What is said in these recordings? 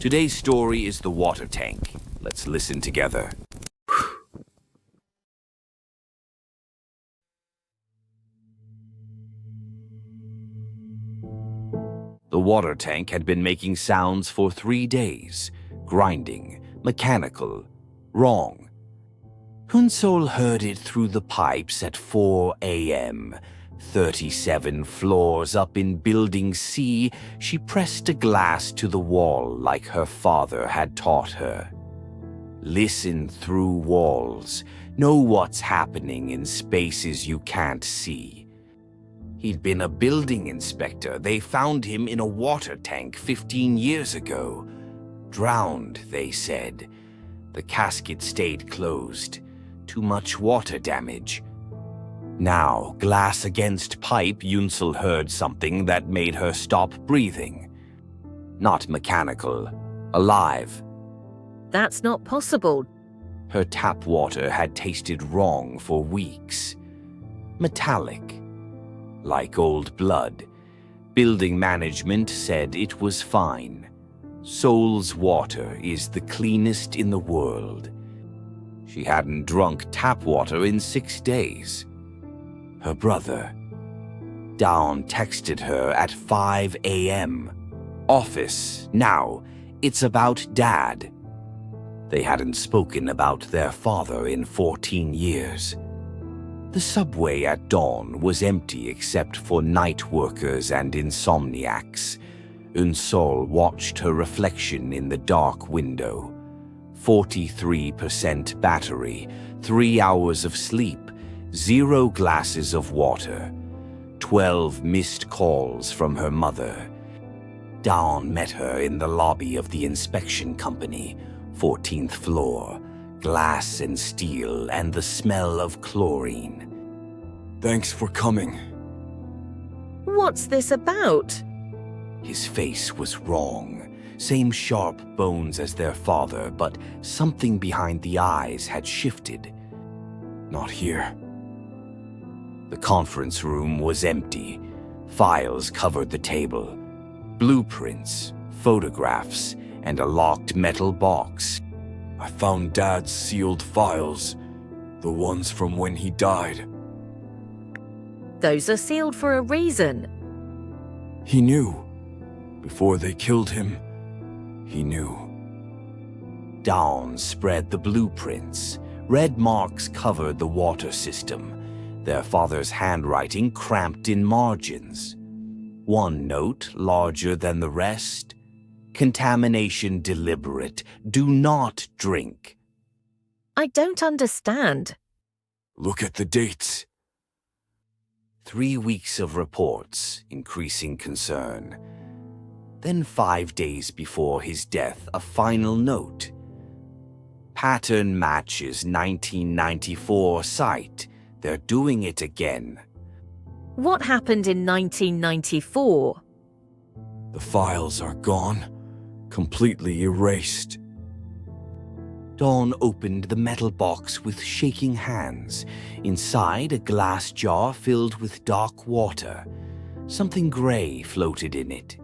Today's story is the water tank. Let's listen together. The water tank had been making sounds for 3 days. Grinding, mechanical, wrong. Hunsol heard it through the pipes at 4 a.m. 37 floors up in Building C, she pressed a glass to the wall like her father had taught her. Listen through walls. Know what's happening in spaces you can't see. He'd been a building inspector. They found him in a water tank 15 years ago. Drowned, they said. The casket stayed closed. Too much water damage. Now, glass against pipe, Yunsel heard something that made her stop breathing. Not mechanical. Alive. That's not possible. Her tap water had tasted wrong for weeks. Metallic. Like old blood. Building management said it was fine. Soul's water is the cleanest in the world. She hadn't drunk tap water in 6 days. Her brother. Dawn texted her at 5 a.m. Office, now. It's about Dad. They hadn't spoken about their father in 14 years. The subway at dawn was empty except for night workers and insomniacs. Unsol watched her reflection in the dark window. 43% battery, 3 hours of sleep, 0 glasses of water, 12 missed calls from her mother. Dawn met her in the lobby of the inspection company, 14th floor. Glass and steel and the smell of chlorine. Thanks for coming. What's this about? His face was wrong. Same sharp bones as their father, but something behind the eyes had shifted. Not here. The conference room was empty. Files covered the table. Blueprints, photographs, and a locked metal box. I found Dad's sealed files, the ones from when he died. Those are sealed for a reason. He knew. Before they killed him, he knew. Dawn spread the blueprints. Red marks covered the water system. Their father's handwriting cramped in margins. One note, larger than the rest. Contamination deliberate. Do not drink. I don't understand. Look at the dates. 3 weeks of reports, increasing concern. Then 5 days before his death, a final note. Pattern matches 1994 site. They're doing it again. What happened in 1994? The files are gone. Completely erased. Dawn opened the metal box with shaking hands. Inside, a glass jar filled with dark water. Something gray floated in it.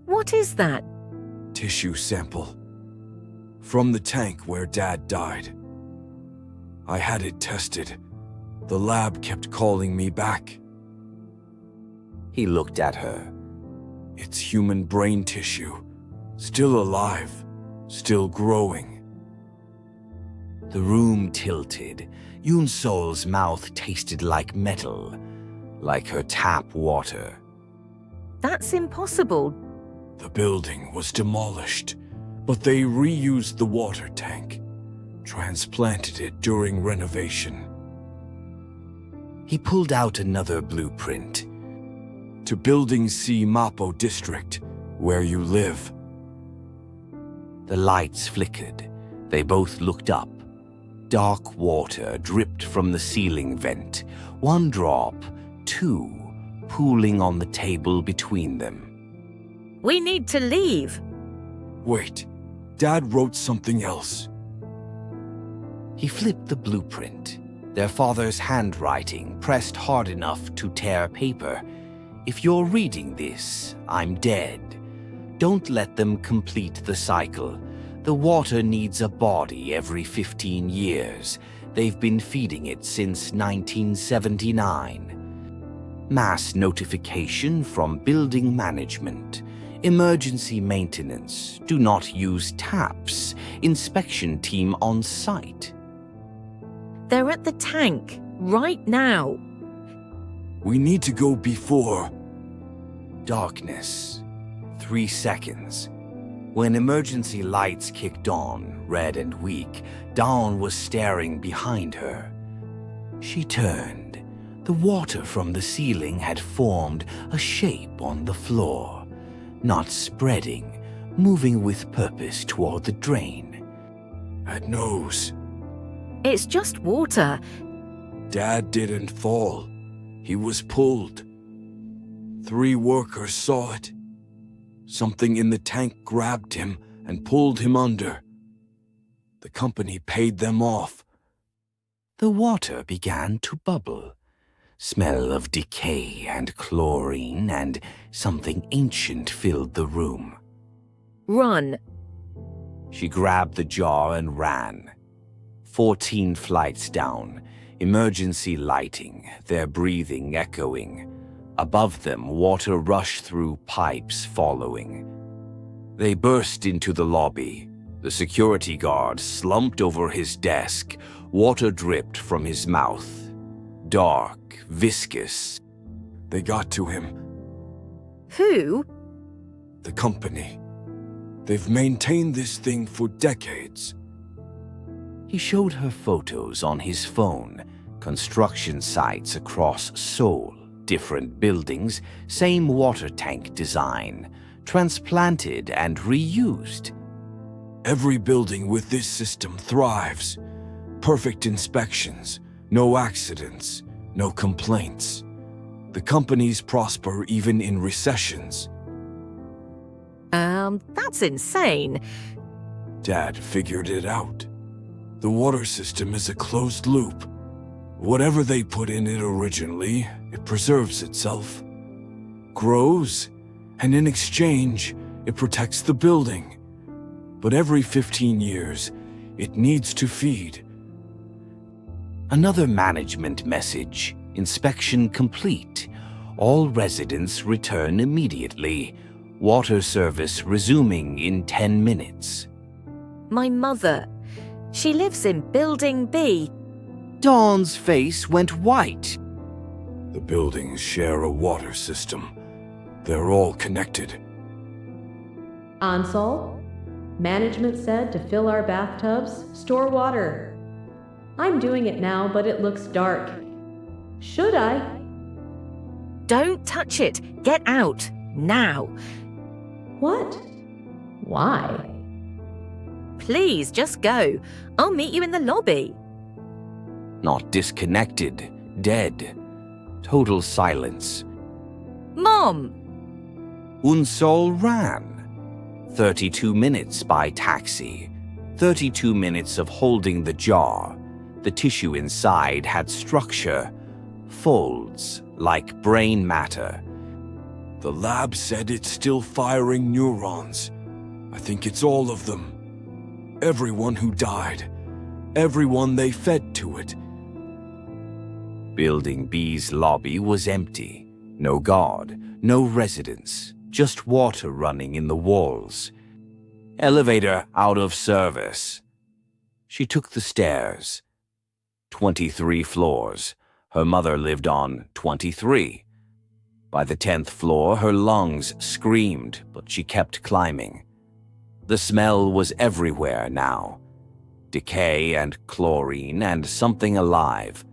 What is that? Tissue sample. From the tank where Dad died. I had it tested. The lab kept calling me back. He looked at her. It's human brain tissue. Still alive. Still growing. The room tilted. Yunsol's mouth tasted like metal, like her tap water. That's impossible. The building was demolished, but they reused the water tank, transplanted it during renovation. He pulled out another blueprint. To Building C Mapo District, where you live. The lights flickered. They both looked up. Dark water dripped from the ceiling vent. 1 drop, 2, pooling on the table between them. We need to leave. Wait, Dad wrote something else. He flipped the blueprint. Their father's handwriting, pressed hard enough to tear paper. If you're reading this, I'm dead. Don't let them complete the cycle. The water needs a body every 15 years. They've been feeding it since 1979. Mass notification from building management. Emergency maintenance. Do not use taps. Inspection team on site. They're at the tank, right now. We need to go before. Darkness. 3 seconds. When emergency lights kicked on, red and weak, Dawn was staring behind her. She turned. The water from the ceiling had formed a shape on the floor, not spreading, moving with purpose toward the drain. That nose. It's just water. Dad didn't fall. He was pulled. 3 workers saw it. Something in the tank grabbed him and pulled him under. The company paid them off. The water began to bubble. Smell of decay and chlorine and something ancient filled the room. Run. She grabbed the jar and ran. 14 flights down, emergency lighting, their breathing echoing. Above them, water rushed through pipes following. They burst into the lobby. The security guard slumped over his desk. Water dripped from his mouth. Dark, viscous. They got to him. Who? The company. They've maintained this thing for decades. He showed her photos on his phone, construction sites across Seoul, different buildings, same water tank design, transplanted and reused. Every building with this system thrives. Perfect inspections, no accidents, no complaints. The companies prosper even in recessions. That's insane. Dad figured it out. The water system is a closed loop. Whatever they put in it originally, it preserves itself, grows, and in exchange, it protects the building. But every 15 years, it needs to feed. Another management message. Inspection complete. All residents return immediately. Water service resuming in 10 minutes. My mother. She lives in Building B. Dawn's face went white. The buildings share a water system. They're all connected. Ansel, management said to fill our bathtubs, store water. I'm doing it now, but it looks dark. Should I? Don't touch it. Get out. Now. What? Why? Please, just go. I'll meet you in the lobby. Not disconnected. Dead. Total silence. Mom! Unsol ran. 32 minutes by taxi. 32 minutes of holding the jar. The tissue inside had structure. Folds, like brain matter. The lab said it's still firing neurons. I think it's all of them. Everyone who died. Everyone they fed to it. Building B's lobby was empty. No guard, no residents, just water running in the walls. Elevator out of service. She took the stairs. 23 floors. Her mother lived on 23. By the 10th floor, her lungs screamed, but she kept climbing. The smell was everywhere now. Decay and chlorine and something alive.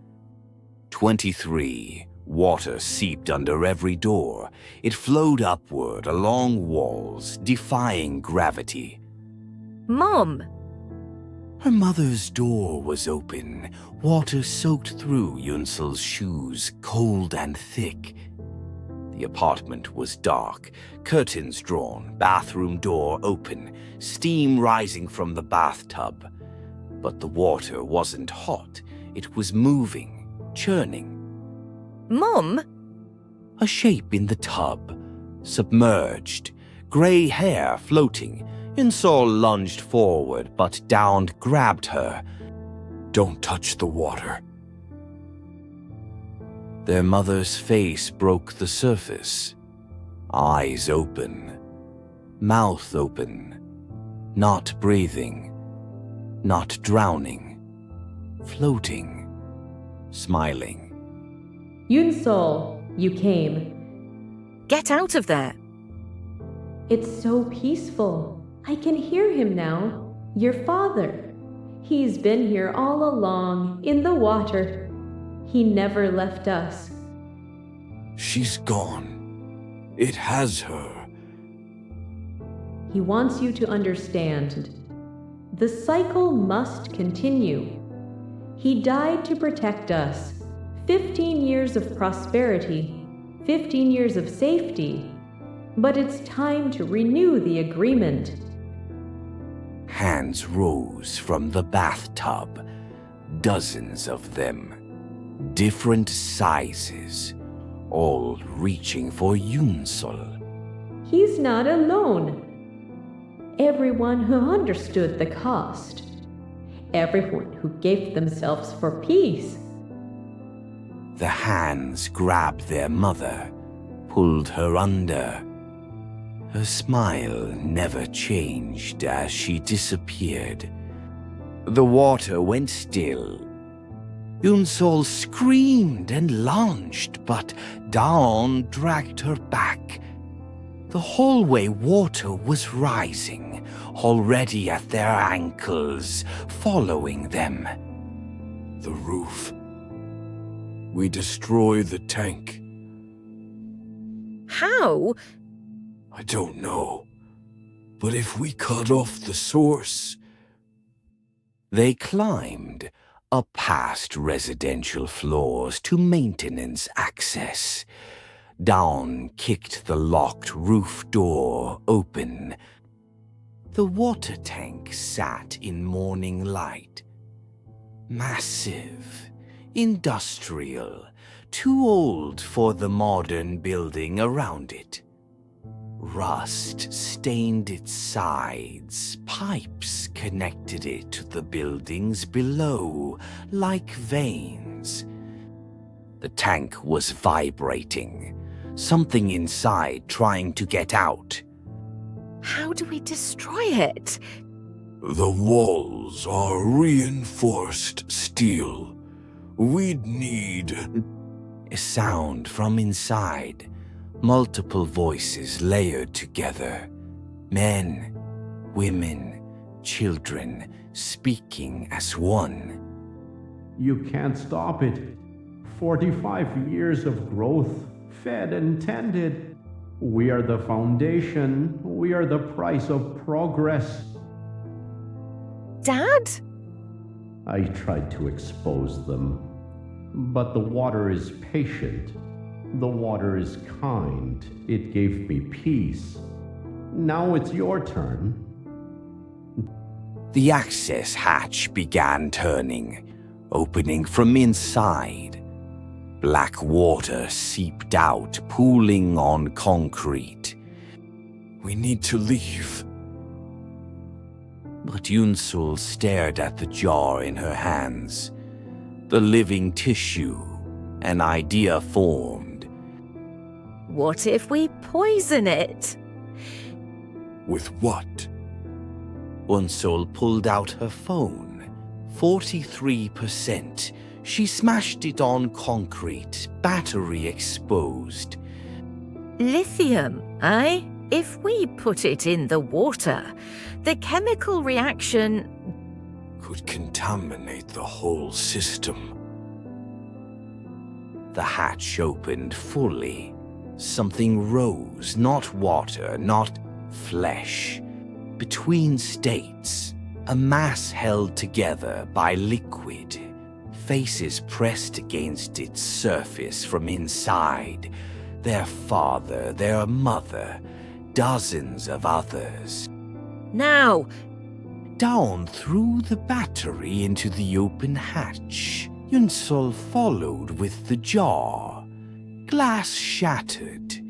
23. Water seeped under every door. It flowed upward along walls, defying gravity. Mom! Her mother's door was open. Water soaked through Yunsel's shoes, cold and thick. The apartment was dark, curtains drawn, bathroom door open, steam rising from the bathtub. But the water wasn't hot. It was moving, churning. Mom! A shape in the tub, submerged, grey hair floating. Yunsol lunged forward, but Down grabbed her. Don't touch the water. Their mother's face broke the surface. Eyes open. Mouth open. Not breathing. Not drowning. Floating. Smiling. Yunsol, you came. Get out of there. It's so peaceful. I can hear him now. Your father. He's been here all along, in the water. He never left us. She's gone. It has her. He wants you to understand. The cycle must continue. He died to protect us. 15 years of prosperity, 15 years of safety. But it's time to renew the agreement. Hands rose from the bathtub. Dozens of them. Different sizes. All reaching for Yunsol. He's not alone. Everyone who understood the cost. Everyone who gave themselves for peace. The hands grabbed their mother, pulled her under. Her smile never changed as she disappeared. The water went still. Yunsol screamed and lunged, but Dawn dragged her back. The hallway water was rising, already at their ankles, following them. The roof. We destroy the tank. How? I don't know. But if we cut off the source... They climbed up past residential floors to maintenance access. Dawn kicked the locked roof door open. The water tank sat in morning light. Massive, industrial, too old for the modern building around it. Rust stained its sides. Pipes connected it to the buildings below, like veins. The tank was vibrating. Something inside trying to get out. How do we destroy it? The walls are reinforced steel. We'd need... A sound from inside. Multiple voices layered together. Men, women, children, speaking as one. You can't stop it. 45 years of growth, fed and tended. We are the foundation. We are the price of progress. Dad? I tried to expose them. But the water is patient. The water is kind. It gave me peace. Now it's your turn. The access hatch began turning, opening from inside. Black water seeped out, pooling on concrete. We need to leave. But Yunsol stared at the jar in her hands. The living tissue, an idea formed. What if we poison it? With what? Yunsol pulled out her phone. 43%. She smashed it on concrete, battery exposed. Lithium, eh? If we put it in the water, the chemical reaction... Could contaminate the whole system. The hatch opened fully. Something rose, not water, not flesh. Between states, a mass held together by liquid. Faces pressed against its surface from inside. Their father, their mother, dozens of others. Now! Down through the battery into the open hatch. Yunsol followed with the jar. Glass shattered.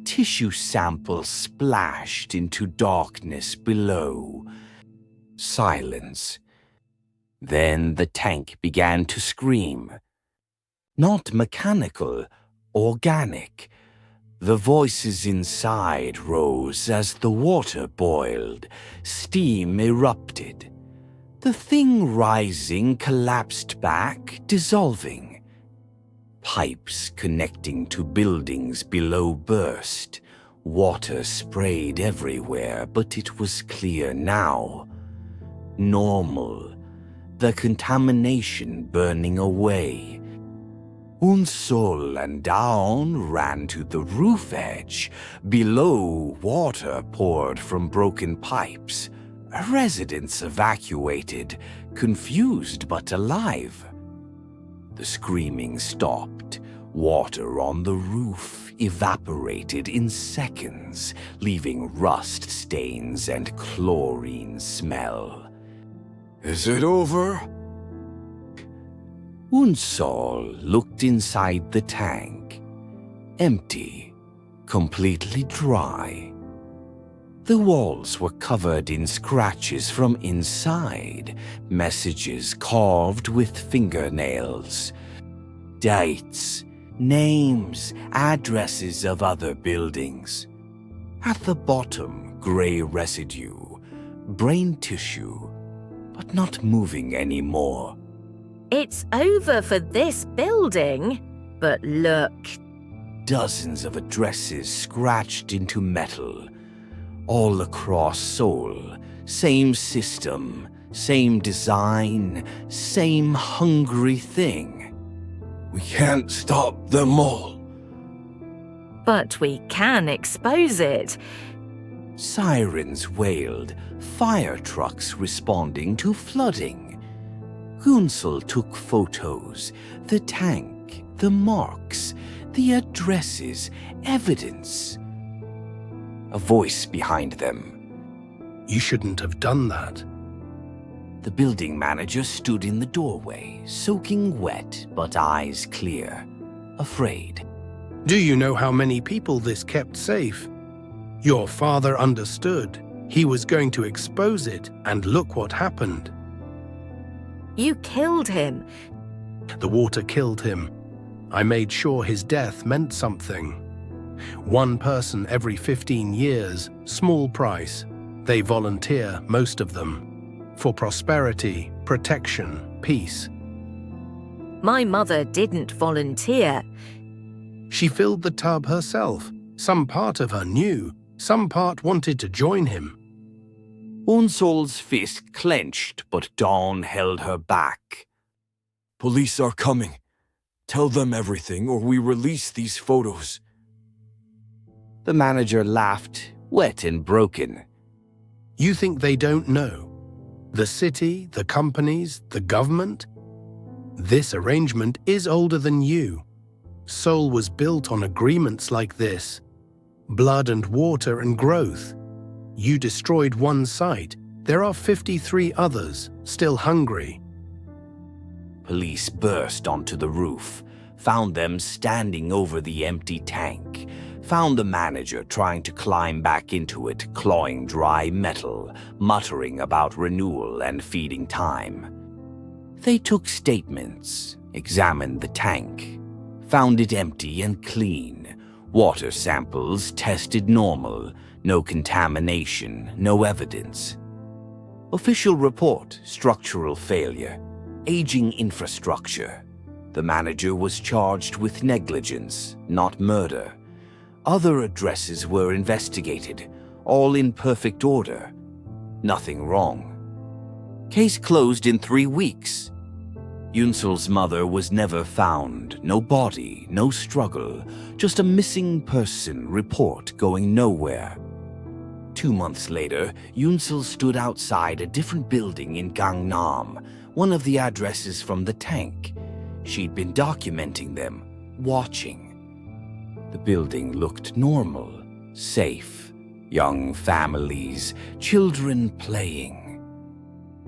tissue sample splashed into darkness below. Silence. Then the tank began to scream. Not mechanical, organic. The voices inside rose as the water boiled, steam erupted. The thing rising collapsed back, dissolving. Pipes connecting to buildings below burst. Water sprayed everywhere, but it was clear now. Normal. The contamination burning away. Unsol and Daon ran to the roof edge. Below, water poured from broken pipes. Residents evacuated, confused but alive. The screaming stopped. Water on the roof evaporated in seconds, leaving rust stains and chlorine smell. Is it over? Unsol looked inside the tank. Empty, completely dry. The walls were covered in scratches from inside, messages carved with fingernails. Dates, names, addresses of other buildings. At the bottom, gray residue, brain tissue, but not moving anymore. It's over for this building, but look. Dozens of addresses scratched into metal. All across Seoul, same system, same design, same hungry thing. We can't stop them all. But we can expose it. Sirens wailed, fire trucks responding to flooding. Gunsel took photos, the tank, the marks, the addresses, evidence. A voice behind them. You shouldn't have done that. The building manager stood in the doorway, soaking wet but eyes clear, afraid. Do you know how many people this kept safe? Your father understood. He was going to expose it, and look what happened. You killed him. The water killed him. I made sure his death meant something. One person every 15 years, small price. They volunteer, most of them, for prosperity, protection, peace. My mother didn't volunteer. She filled the tub herself. Some part of her knew, some part wanted to join him. Unsol's fist clenched, but Dawn held her back. Police are coming. Tell them everything or we release these photos. The manager laughed, wet and broken. You think they don't know? The city, the companies, the government? This arrangement is older than you. Seoul was built on agreements like this. Blood and water and growth. You destroyed one site. There are 53 others, still hungry. Police burst onto the roof, found them standing over the empty tank, found the manager trying to climb back into it, clawing dry metal, muttering about renewal and feeding time. They took statements, examined the tank, found it empty and clean. Water samples tested normal, no contamination, no evidence. Official report, structural failure, aging infrastructure. The manager was charged with negligence, not murder. Other addresses were investigated, all in perfect order. Nothing wrong. Case closed in 3 weeks. Yunsul's mother was never found. No body, no struggle, just a missing person report going nowhere. 2 months later, Yunsul stood outside a different building in Gangnam, one of the addresses from the tank. She'd been documenting them, watching. The building looked normal, safe. Young families, children playing.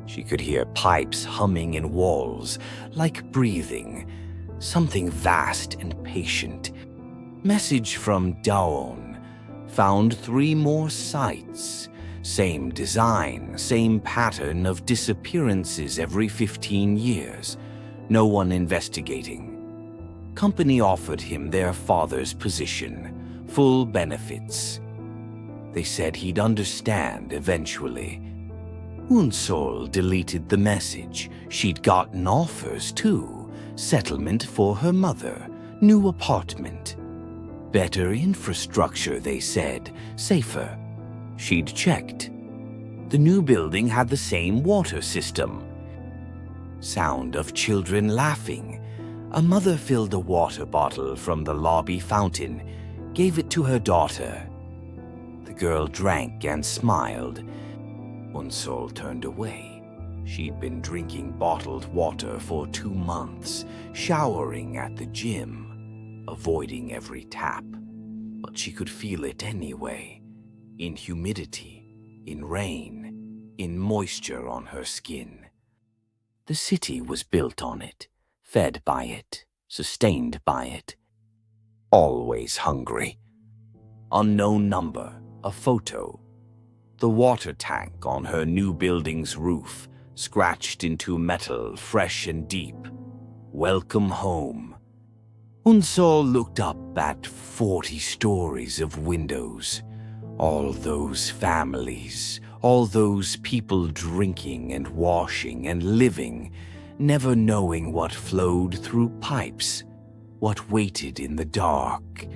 She could hear pipes humming in walls, like breathing. Something vast and patient. Message from Daon. found 3 more sites. Same design, same pattern of disappearances every 15 years. No one investigating. Company offered him their father's position, full benefits. They said he'd understand eventually. Unsol deleted the message. She'd gotten offers too. Settlement for her mother, new apartment. Better infrastructure, they said, safer. She'd checked. The new building had the same water system. Sound of children laughing. A mother filled a water bottle from the lobby fountain, gave it to her daughter. The girl drank and smiled. Unsol turned away. She'd been drinking bottled water for 2 months, showering at the gym, avoiding every tap. But she could feel it anyway, in humidity, in rain, in moisture on her skin. The city was built on it, fed by it, sustained by it. Always hungry. Unknown number, a photo. The water tank on her new building's roof, scratched into metal, fresh and deep. Welcome home. Unsol looked up at 40 stories of windows. All those families, all those people drinking and washing and living, never knowing what flowed through pipes, what waited in the dark.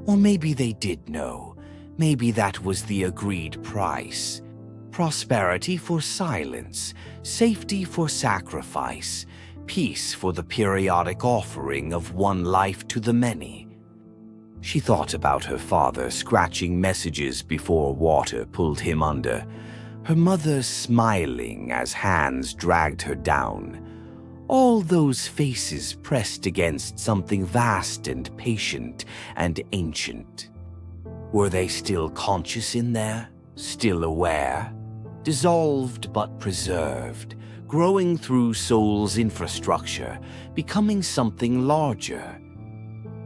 Or maybe they did know. Maybe that was the agreed price. Prosperity for silence, safety for sacrifice, peace for the periodic offering of one life to the many. She thought about her father scratching messages before water pulled him under, her mother smiling as hands dragged her down. All those faces pressed against something vast and patient and ancient. Were they still conscious in there, still aware? Dissolved but preserved, growing through soul's infrastructure, becoming something larger.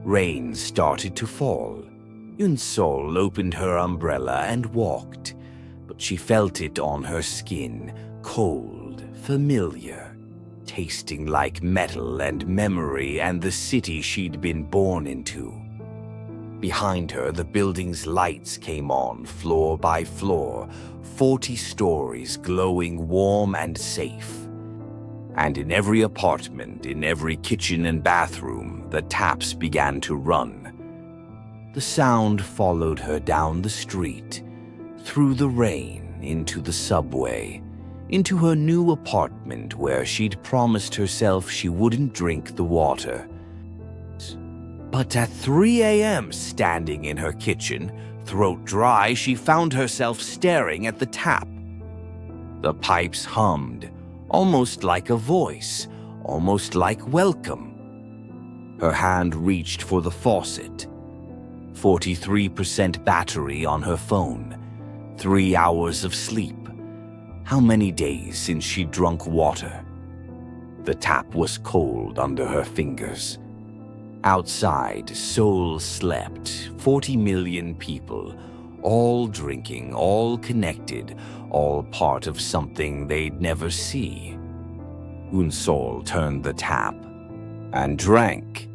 Rain started to fall. Unsol opened her umbrella and walked, but she felt it on her skin, cold, familiar, tasting like metal and memory and the city she'd been born into. Behind her, the building's lights came on, floor by floor, 40 stories glowing warm and safe. And in every apartment, in every kitchen and bathroom, the taps began to run. The sound followed her down the street, through the rain, into the subway, into her new apartment where she'd promised herself she wouldn't drink the water. But at 3 a.m., standing in her kitchen, throat dry, she found herself staring at the tap. The pipes hummed, almost like a voice, almost like welcome. Her hand reached for the faucet. 43% battery on her phone. 3 hours of sleep. How many days since she'd drunk water? The tap was cold under her fingers. Outside, Seoul slept, 40 million people, all drinking, all connected, all part of something they'd never see. Unsol turned the tap and drank.